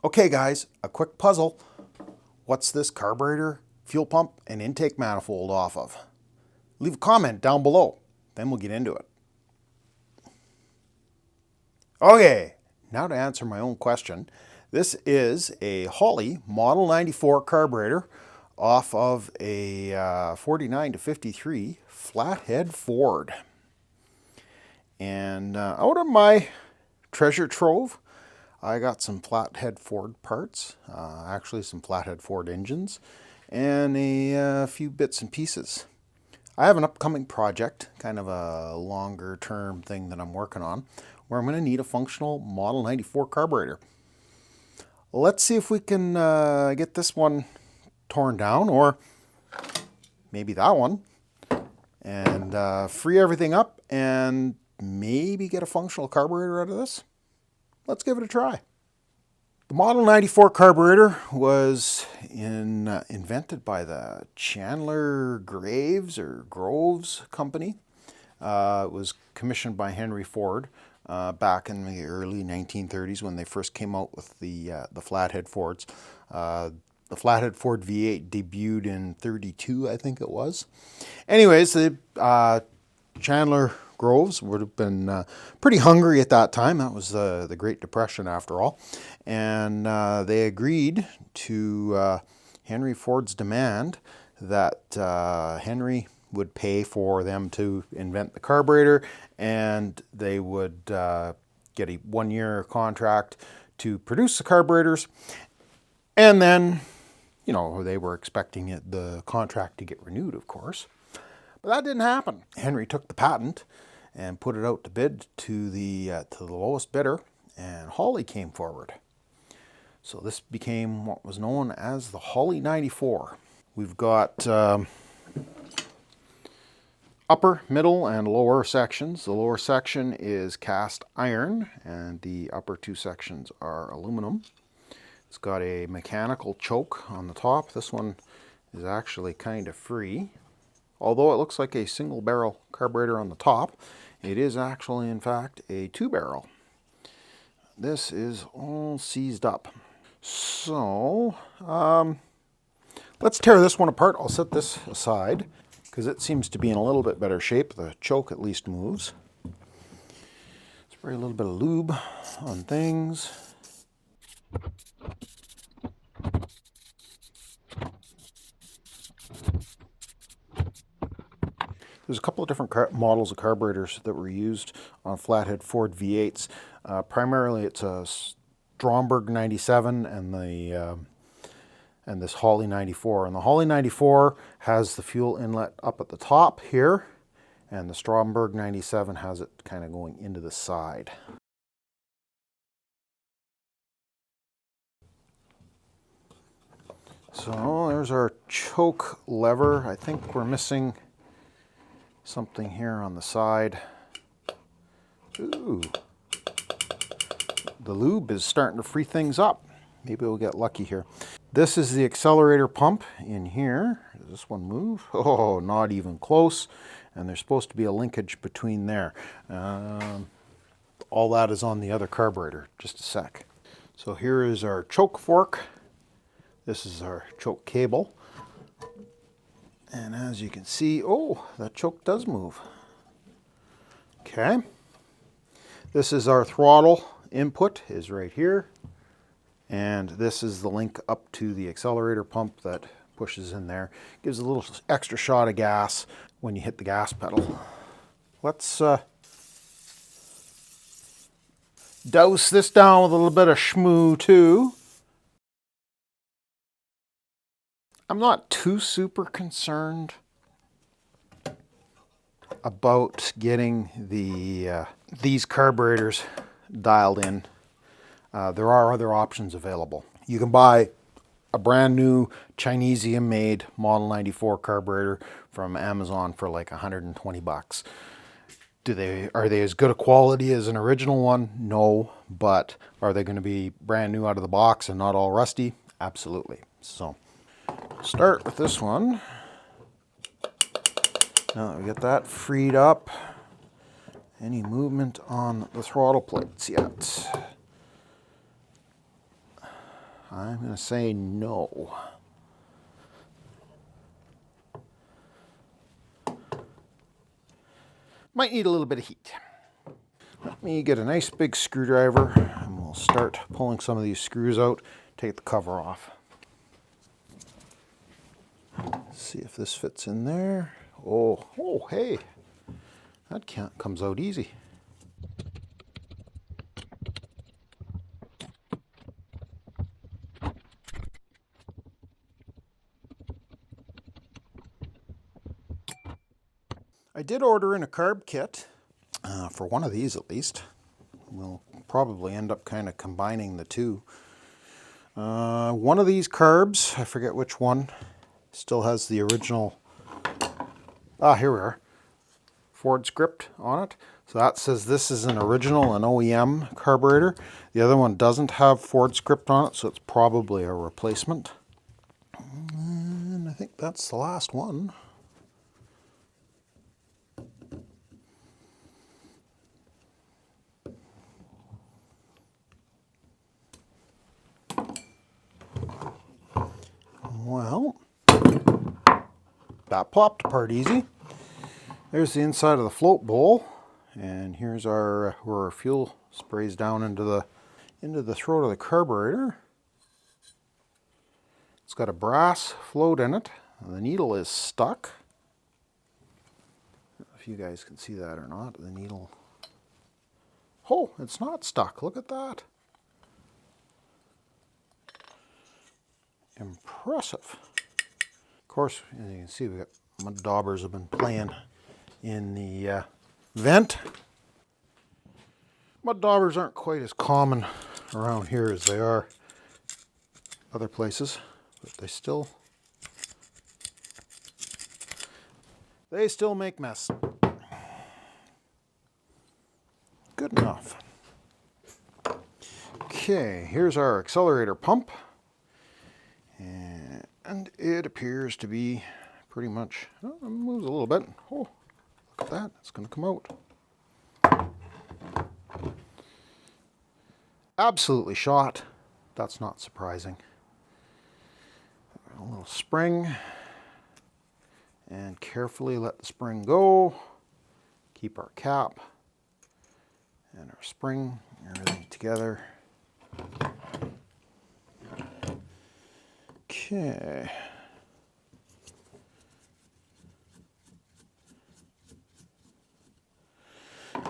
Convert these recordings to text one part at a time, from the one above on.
Okay guys, a quick puzzle. What's this carburetor, fuel pump, and intake manifold off of? Leave a comment down below, then we'll get into it. Okay, now to answer my own question. This is a Holley Model 94 carburetor off of a 49 to 53 flathead Ford. And out of my treasure trove, I got some flathead Ford parts, actually some flathead Ford engines, and a few bits and pieces. I have an upcoming project, kind of a longer term thing that I'm working on, where I'm going to need a functional Model 94 carburetor. Let's see if we can get this one torn down, or maybe that one, and free everything up and maybe get a functional carburetor out of this. Let's give it a try. The Model 94 carburetor was invented by the Chandler Groves company. It was commissioned by Henry Ford back in the early 1930s when they first came out with the flathead Fords. The flathead Ford V8 debuted in 32, I think it was. Anyways, the Chandler Groves would have been pretty hungry at that time. That was the Great Depression after all. And they agreed to Henry Ford's demand that Henry would pay for them to invent the carburetor, and they would get a one-year contract to produce the carburetors. And then, you know, they were expecting the contract to get renewed, of course. But that didn't happen. Henry took the patent and put it out to bid to the lowest bidder, and Holley came forward. So this became what was known as the Holley 94. We've got upper, middle, and lower sections. The lower section is cast iron, and the upper two sections are aluminum. It's got a mechanical choke on the top. This one is actually kind of free. Although it looks like a single barrel carburetor on the top, it is actually in fact a two barrel. This is all seized up. So let's tear this one apart. I'll set this aside because it seems to be in a little bit better shape. The choke at least moves. Spray a little bit of lube on things. There's a couple of different models of carburetors that were used on flathead Ford V8s. Primarily, it's a Stromberg 97 and this Holley 94. And the Holley 94 has the fuel inlet up at the top here, and the Stromberg 97 has it kind of going into the side. So there's our choke lever. I think we're missing something here on the side. Ooh. The lube is starting to free things up. Maybe we'll get lucky here. This is the accelerator pump in here. Does this one move? Oh, not even close. And there's supposed to be a linkage between there. All that is on the other carburetor. Just a sec. So here is our choke fork. This is our choke cable. And as you can see, oh, that choke does move. Okay. This is our throttle input, is right here. And this is the link up to the accelerator pump that pushes in there. Gives a little extra shot of gas when you hit the gas pedal. Let's douse this down with a little bit of schmoo too. I'm not too super concerned about getting these carburetors dialed in. There are other options available. You can buy a brand new Chinesium-made Model 94 carburetor from Amazon for like 120 bucks. Are they as good a quality as an original one? No, but are they going to be brand new out of the box and not all rusty? Absolutely. So start with this one. Now that we get that freed up, any movement on the throttle plates yet? I'm going to say no. Might need a little bit of heat. Let me get a nice big screwdriver and we'll start pulling some of these screws out, take the cover off. See if this fits in there. Oh, hey, that comes out easy. I did order in a carb kit, for one of these at least. We'll probably end up kind of combining the two. One of these carbs, I forget which one, still has the original, here we are, Ford script on it. So that says this is an original, an OEM carburetor. The other one doesn't have Ford script on it, so it's probably a replacement. And I think that's the last one. Well, that popped apart easy. There's the inside of the float bowl, and here's our where our fuel sprays down into the throat of the carburetor. It's got a brass float in it. The needle is stuck. I don't know if you guys can see that or not. The needle. Oh, it's not stuck. Look at that. Impressive. Of course, as you can see, we got mud daubers have been playing in the vent. Mud daubers aren't quite as common around here as they are other places, but they still make mess. Good enough. Okay, here's our accelerator pump. And it appears to be pretty much, oh, it moves a little bit. Oh, look at that, it's going to come out. Absolutely shot. That's not surprising. A little spring. And carefully let the spring go. Keep our cap and our spring and everything together. Okay.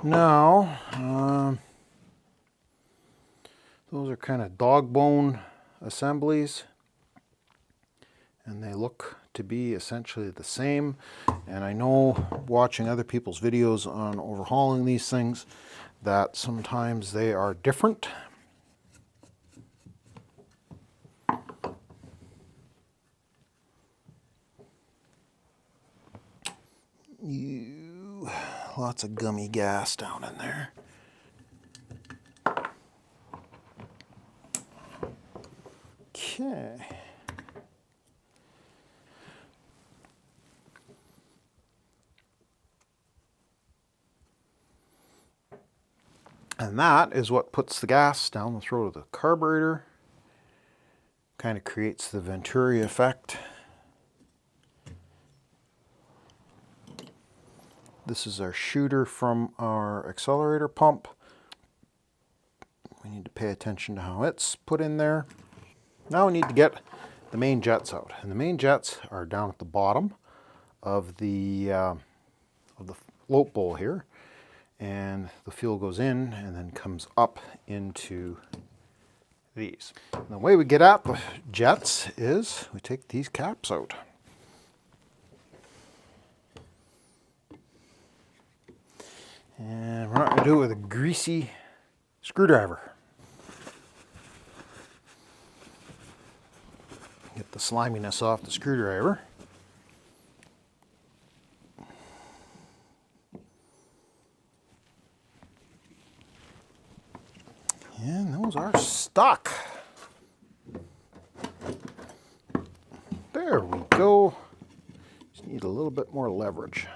Now, those are kind of dog bone assemblies, and they look to be essentially the same. And I know, watching other people's videos on overhauling these things, that sometimes they are different. Lots of gummy gas down in there. Okay. And that is what puts the gas down the throat of the carburetor. Kind of creates the Venturi effect. This is our shooter from our accelerator pump. We need to pay attention to how it's put in there. Now we need to get the main jets out. And the main jets are down at the bottom of the float bowl here. And the fuel goes in and then comes up into these. And the way we get at the jets is we take these caps out. And we're not going to do it with a greasy screwdriver. Get the sliminess off the screwdriver. And those are stuck. There we go. Just need a little bit more leverage.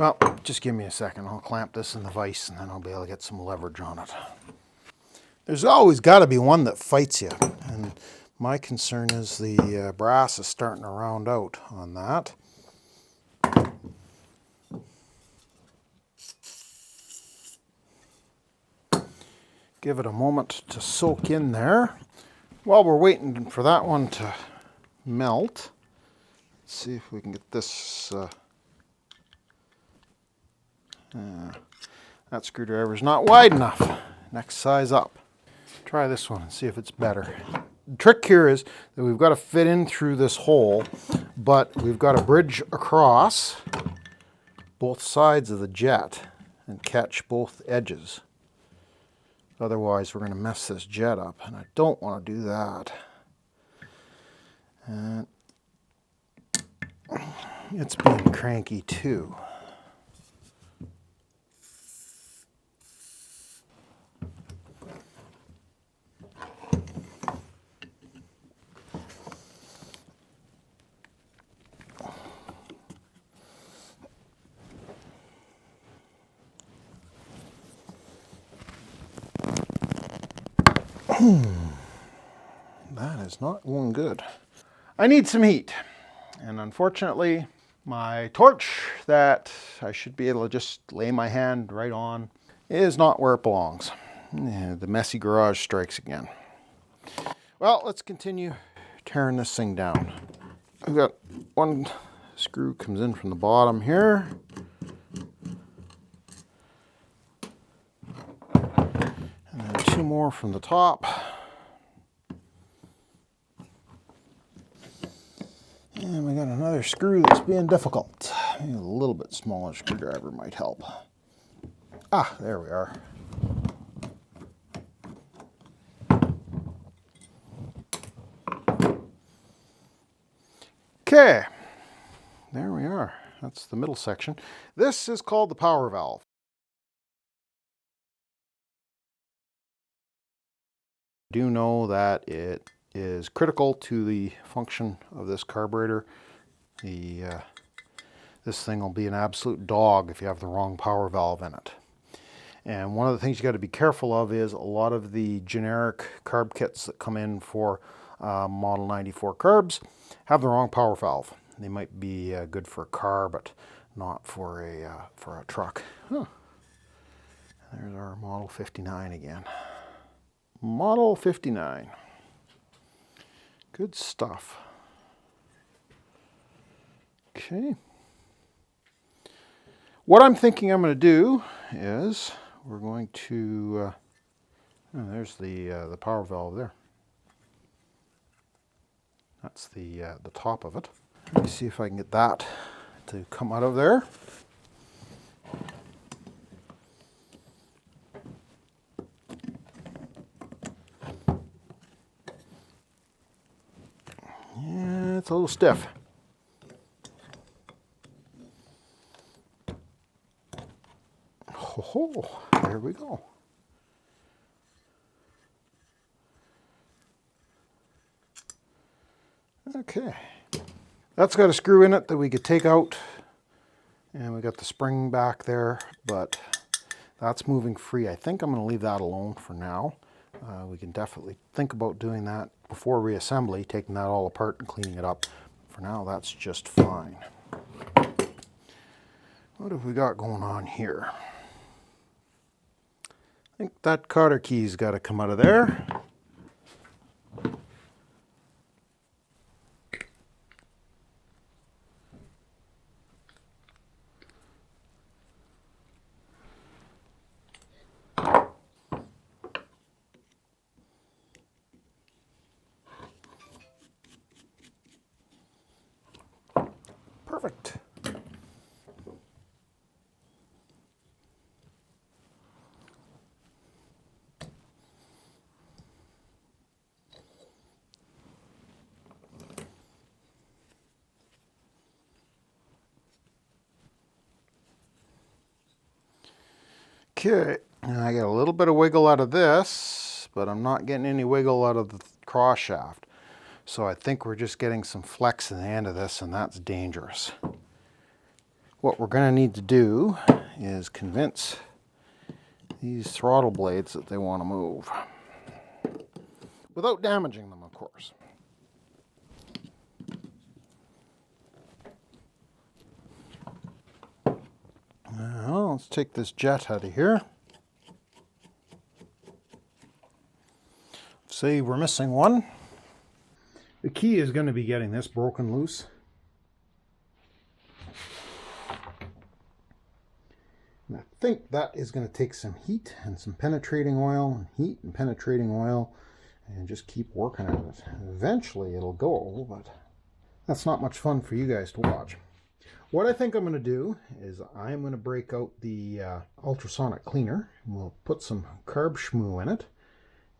Well, just give me a second. I'll clamp this in the vise and then I'll be able to get some leverage on it. There's always got to be one that fights you. And my concern is the brass is starting to round out on that. Give it a moment to soak in there. While we're waiting for that one to melt, let's see if we can get this. That screwdriver's not wide enough. Next size up. Try this one and see if it's better. The trick here is that we've got to fit in through this hole, but we've got to bridge across both sides of the jet and catch both edges. Otherwise, we're going to mess this jet up, and I don't want to do that. And it's being cranky too. That is not going good. I need some heat, and unfortunately my torch that I should be able to just lay my hand right on is not where it belongs. Yeah, the messy garage strikes again. Well, let's continue tearing this thing down. I've got one screw comes in from the bottom here. And then two more from the top. And we got another screw that's being difficult. Maybe a little bit smaller screwdriver might help. Ah, there we are. Okay, there we are. That's the middle section. This is called the power valve. I do know that it is critical to the function of this carburetor. This thing will be an absolute dog if you have the wrong power valve in it. And one of the things you got to be careful of is a lot of the generic carb kits that come in for Model 94 carbs have the wrong power valve. They might be good for a car, but not for a truck. Huh. There's our Model 59 again. Model 59. Good stuff. Okay. What I'm thinking I'm going to do is we're going to, oh, there's the power valve there. That's the top of it. Let me see if I can get that to come out of there. Yeah, it's a little stiff. Oh, there we go. Okay. That's got a screw in it that we could take out, and we got the spring back there, but that's moving free. I think I'm going to leave that alone for now. We can definitely think about doing that before reassembly, taking that all apart and cleaning it up. For now, that's just fine. What have we got going on here? I think that cotter key's got to come out of there. Perfect. Okay, now I get a little bit of wiggle out of this, but I'm not getting any wiggle out of the cross shaft. So I think we're just getting some flex in the end of this, and that's dangerous. what we're going to need to do is convince these throttle blades that they want to move. Without damaging them, of course. Now, let's take this jet out of here. Say we're missing one. The key is going to be getting this broken loose. And I think that is going to take some heat and some penetrating oil, and heat and penetrating oil, and just keep working at it. Eventually it'll go, but that's not much fun for you guys to watch. What I think I'm going to do is I'm going to break out the ultrasonic cleaner, and we'll put some carb schmoo in it,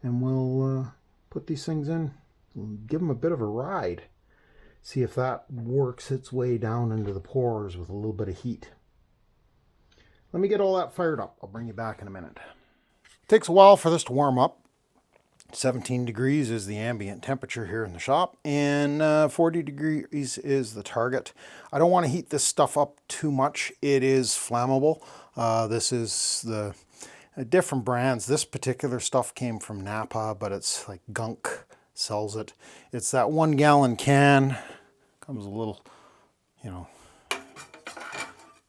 and we'll put these things in, and give them a bit of a ride. See if that works its way down into the pores with a little bit of heat. Let me get all that fired up. I'll bring you back in a minute. It takes a while for this to warm up. 17 degrees is the ambient temperature here in the shop, and 40 degrees is the target. I don't want to heat this stuff up too much. It is flammable. This is the different brands. This particular stuff came from Napa, but it's like Gunk sells it. It's that 1 gallon can. Comes a little,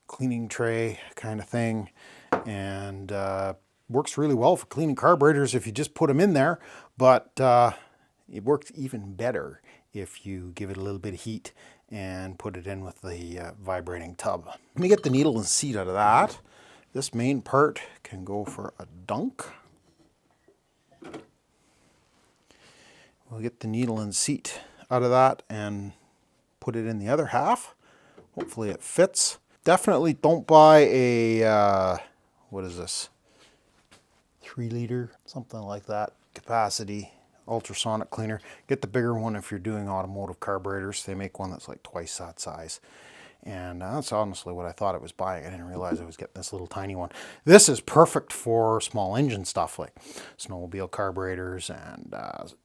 cleaning tray kind of thing, and works really well for cleaning carburetors if you just put them in there, but it works even better if you give it a little bit of heat and put it in with the vibrating tub. Let me get the needle and seat out of that. This main part can go for a dunk. We'll get the needle and seat out of that and put it in the other half. Hopefully it fits. Definitely don't buy a, what is this? 3 liter, something like that, capacity ultrasonic cleaner. Get the bigger one if you're doing automotive carburetors. They make one that's like twice that size. And that's honestly what I thought I was buying. I didn't realize I was getting this little tiny one. This is perfect for small engine stuff like snowmobile carburetors and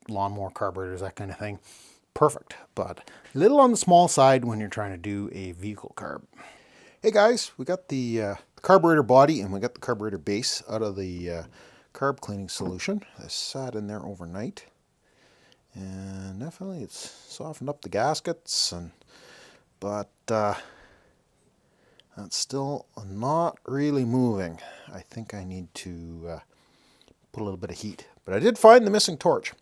lawnmower carburetors, that kind of thing. Perfect, but a little on the small side when you're trying to do a vehicle carb. Hey guys, we got the carburetor body and we got the carburetor base out of the carb cleaning solution. I sat in there overnight, and definitely it's softened up the gaskets, but that's still not really moving. I think I need to put a little bit of heat, but I did find the missing torch,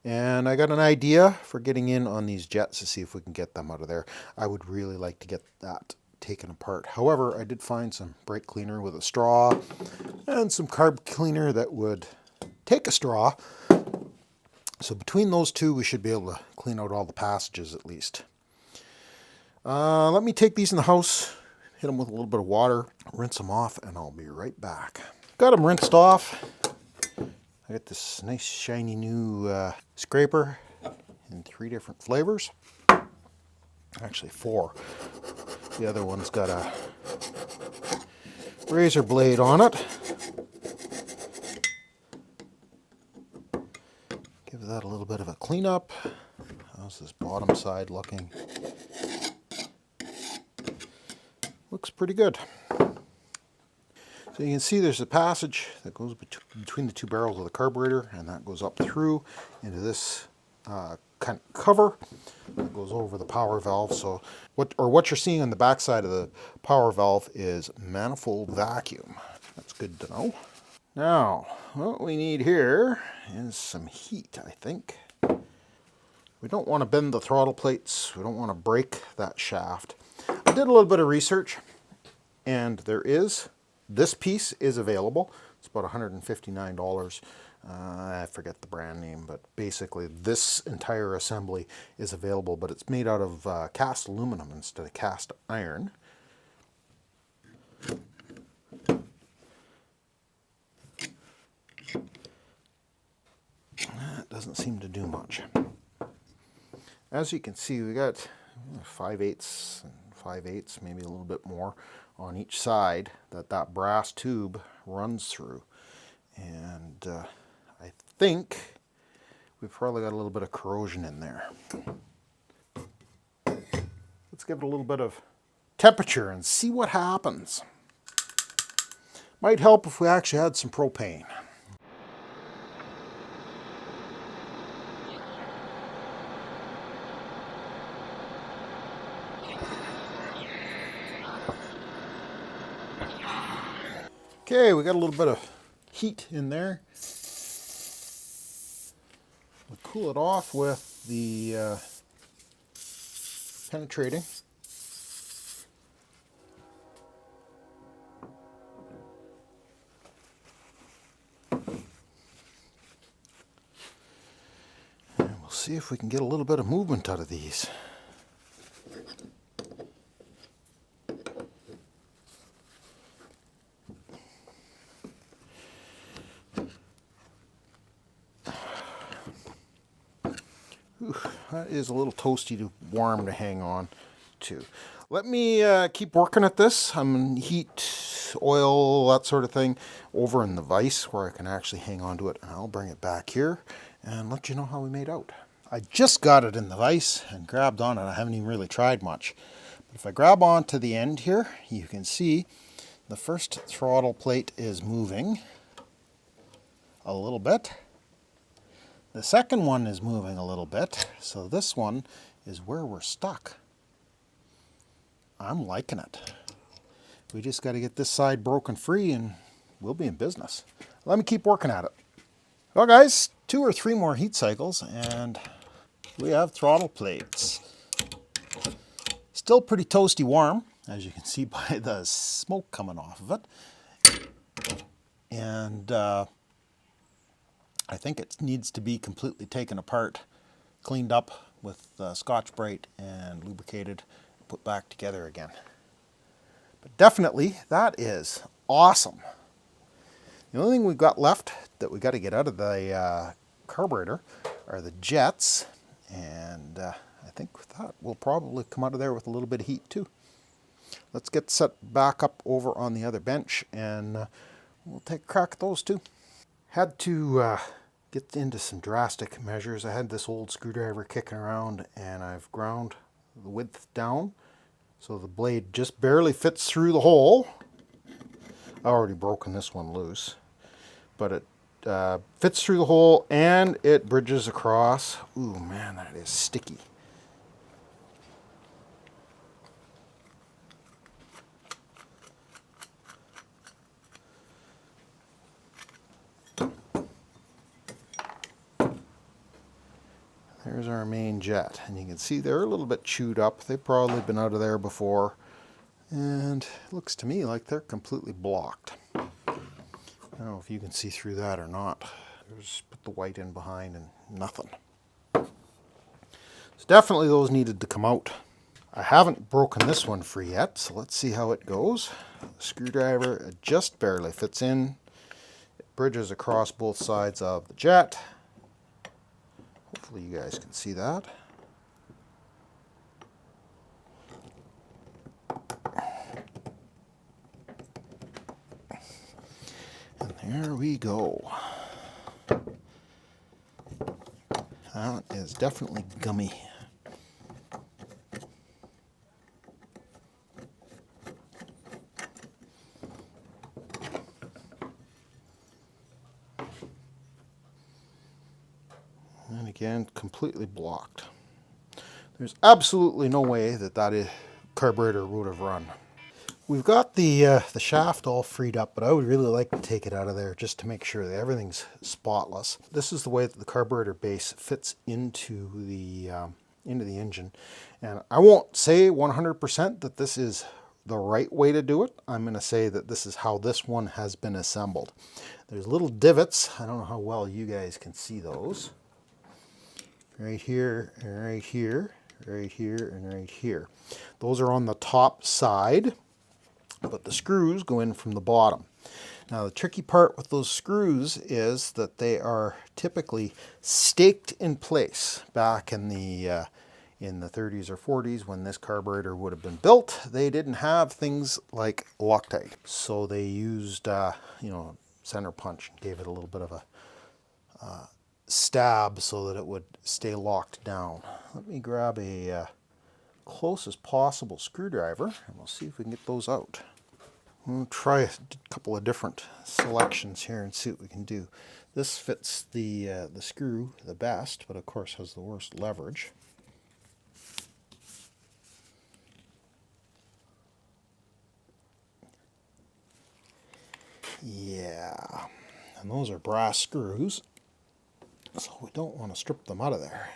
and I got an idea for getting in on these jets to see if we can get them out of there. I would really like to get that taken apart. However, I did find some brake cleaner with a straw and some carb cleaner that would take a straw. So between those two, we should be able to clean out all the passages at least. Let me take these in the house, hit them with a little bit of water, rinse them off, and I'll be right back. Got them rinsed off. I got this nice shiny new scraper in 3 different flavors. Actually 4. The other one's got a razor blade on it. Give that a little bit of a cleanup. How's this bottom side looking? Looks pretty good. So you can see there's a passage that goes between the 2 barrels of the carburetor, and that goes up through into this kind of cover that goes over the power valve. So what you're seeing on the back side of the power valve is manifold vacuum. That's good to know. Now, what we need here is some heat, I think. We don't want to bend the throttle plates. We don't want to break that shaft. I did a little bit of research, and this piece is available. It's about $159. I forget the brand name, but basically this entire assembly is available, but it's made out of cast aluminum instead of cast iron. That doesn't seem to do much. As you can see, we got 5/8 and 5/8, maybe a little bit more on each side that brass tube runs through. And I think we've probably got a little bit of corrosion in there. Let's give it a little bit of temperature and see what happens. Might help if we actually had some propane. Okay, we got a little bit of heat in there. We'll cool it off with the penetrating. And we'll see if we can get a little bit of movement out of these. Whew, that is a little toasty to warm to hang on to. Let me keep working at this. I'm going to heat, oil, that sort of thing over in the vise where I can actually hang on to it. And I'll bring it back here and let you know how we made out. I just got it in the vise and grabbed on it. I haven't even really tried much. But if I grab onto the end here, you can see the first throttle plate is moving a little bit. The second one is moving a little bit, so this one is where we're stuck. I'm liking it. We just got to get this side broken free and we'll be in business. Let me keep working at it. Well guys, 2 or 3 more heat cycles and we have throttle plates. Still pretty toasty warm, as you can see by the smoke coming off of it. And I think it needs to be completely taken apart, cleaned up with Scotch-Brite and lubricated, put back together again. But definitely, that is awesome. The only thing we've got left that we got to get out of the carburetor are the jets, and I think that will probably come out of there with a little bit of heat too. Let's get set back up over on the other bench, and we'll take a crack at those too. Had to get into some drastic measures. I had this old screwdriver kicking around and I've ground the width down so the blade just barely fits through the hole. I already broken this one loose, but it fits through the hole and it bridges across. Ooh man, that is sticky. There's our main jet, and you can see they're a little bit chewed up. They've probably been out of there before, and it looks to me like they're completely blocked. I don't know if you can see through that or not. Just put the white in behind and nothing. So definitely those needed to come out. I haven't broken this one free yet, so let's see how it goes. The screwdriver just barely fits in. It bridges across both sides of the jet. Hopefully you guys can see that. And there we go. That is definitely gummy. And again, completely blocked. There's absolutely no way that that carburetor would have run. We've got the shaft all freed up, but I would really like to take it out of there just to make sure that everything's spotless. This is the way that the carburetor base fits into the engine. And I won't say 100% that this is the right way to do it. I'm going to say that this is how this one has been assembled. There's little divots. I don't know how well you guys can see those. Right here, and right here, right here, and right here. Those are on the top side, but the screws go in from the bottom. Now the tricky part with those screws is that they are typically staked in place. Back in the 30s or 40s when this carburetor would have been built, they didn't have things like Loctite. So they used, center punch and gave it a little bit of a stab so that it would stay locked down. Let me grab a closest possible screwdriver, and we'll see if we can get those out. We'll try a couple of different selections here and see what we can do. This fits the screw the best, but of course has the worst leverage. Yeah, and those are brass screws, so we don't want to strip them out of there.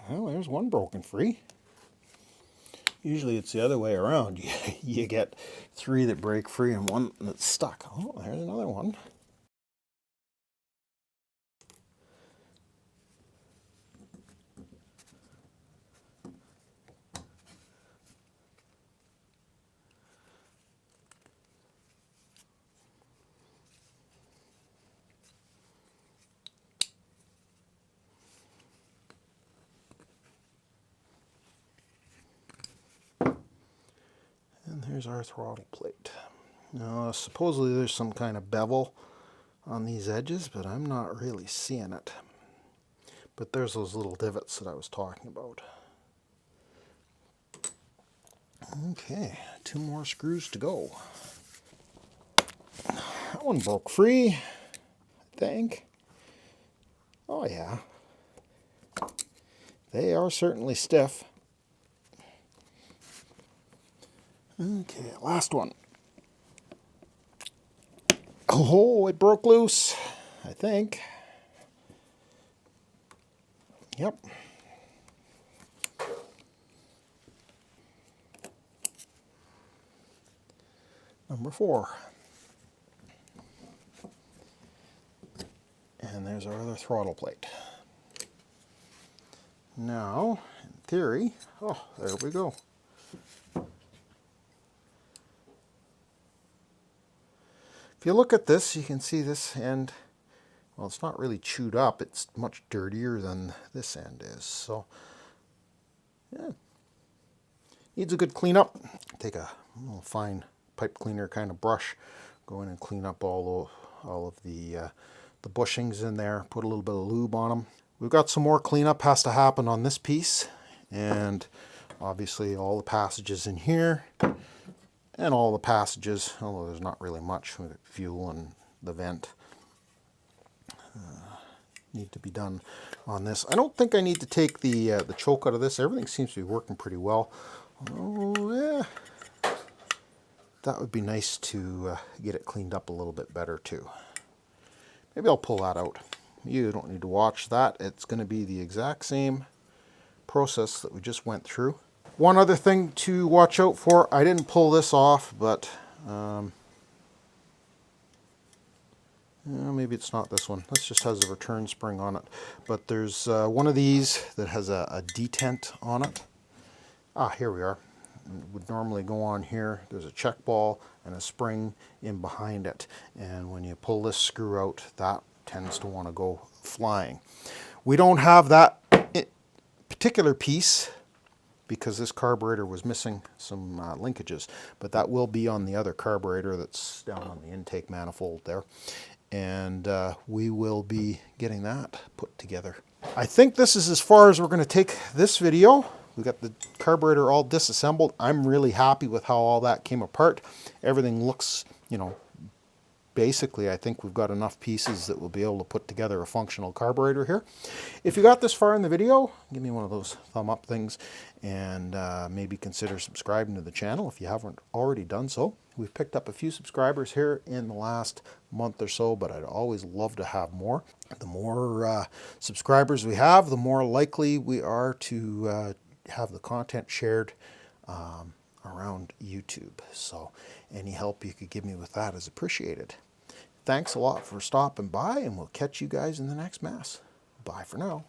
Well, there's one broken free. Usually it's the other way around. You get 3 that break free and 1 that's stuck. Oh, there's another one. And there's our throttle plate. Now, supposedly there's some kind of bevel on these edges, but I'm not really seeing it. But there's those little divots that I was talking about. Okay, 2 more screws to go. That one broke free, I think. Oh yeah. They are certainly stiff. Okay, last one. Oh, it broke loose, I think. Yep. Number 4. And there's our other throttle plate. Now, in theory, oh, there we go. If you look at this, you can see this end, well, it's not really chewed up. It's much dirtier than this end is. So, yeah, needs a good cleanup. Take a little fine pipe cleaner kind of brush, go in and clean up all of the bushings in there, put a little bit of lube on them. We've got some more cleanup has to happen on this piece, and obviously all the passages in here, and all the passages, although there's not really much with fuel and the vent, need to be done on this. I don't think I need to take the choke out of this. Everything seems to be working pretty well. Oh yeah, that would be nice to get it cleaned up a little bit better too. Maybe I'll pull that out. You don't need to watch that. It's going to be the exact same process that we just went through. One other thing to watch out for, I didn't pull this off, but maybe it's not this one. This just has a return spring on it. But there's one of these that has a detent on it. Ah, here we are. It would normally go on here. There's a check ball and a spring in behind it. And when you pull this screw out, that tends to want to go flying. We don't have that particular piece because this carburetor was missing some linkages, but that will be on the other carburetor that's down on the intake manifold there. And we will be getting that put together. I think this is as far as we're going to take this video. We got the carburetor all disassembled. I'm really happy with how all that came apart. Everything looks, you know, basically I think we've got enough pieces that we'll be able to put together a functional carburetor here. If you got this far in the video, give me one of those thumb up things, and maybe consider subscribing to the channel if you haven't already done so. We've picked up a few subscribers here in the last month or so, but I'd always love to have more. The more subscribers we have, the more likely we are to have the content shared around YouTube. So any help you could give me with that is appreciated. Thanks a lot for stopping by, and we'll catch you guys in the next Mass. Bye for now.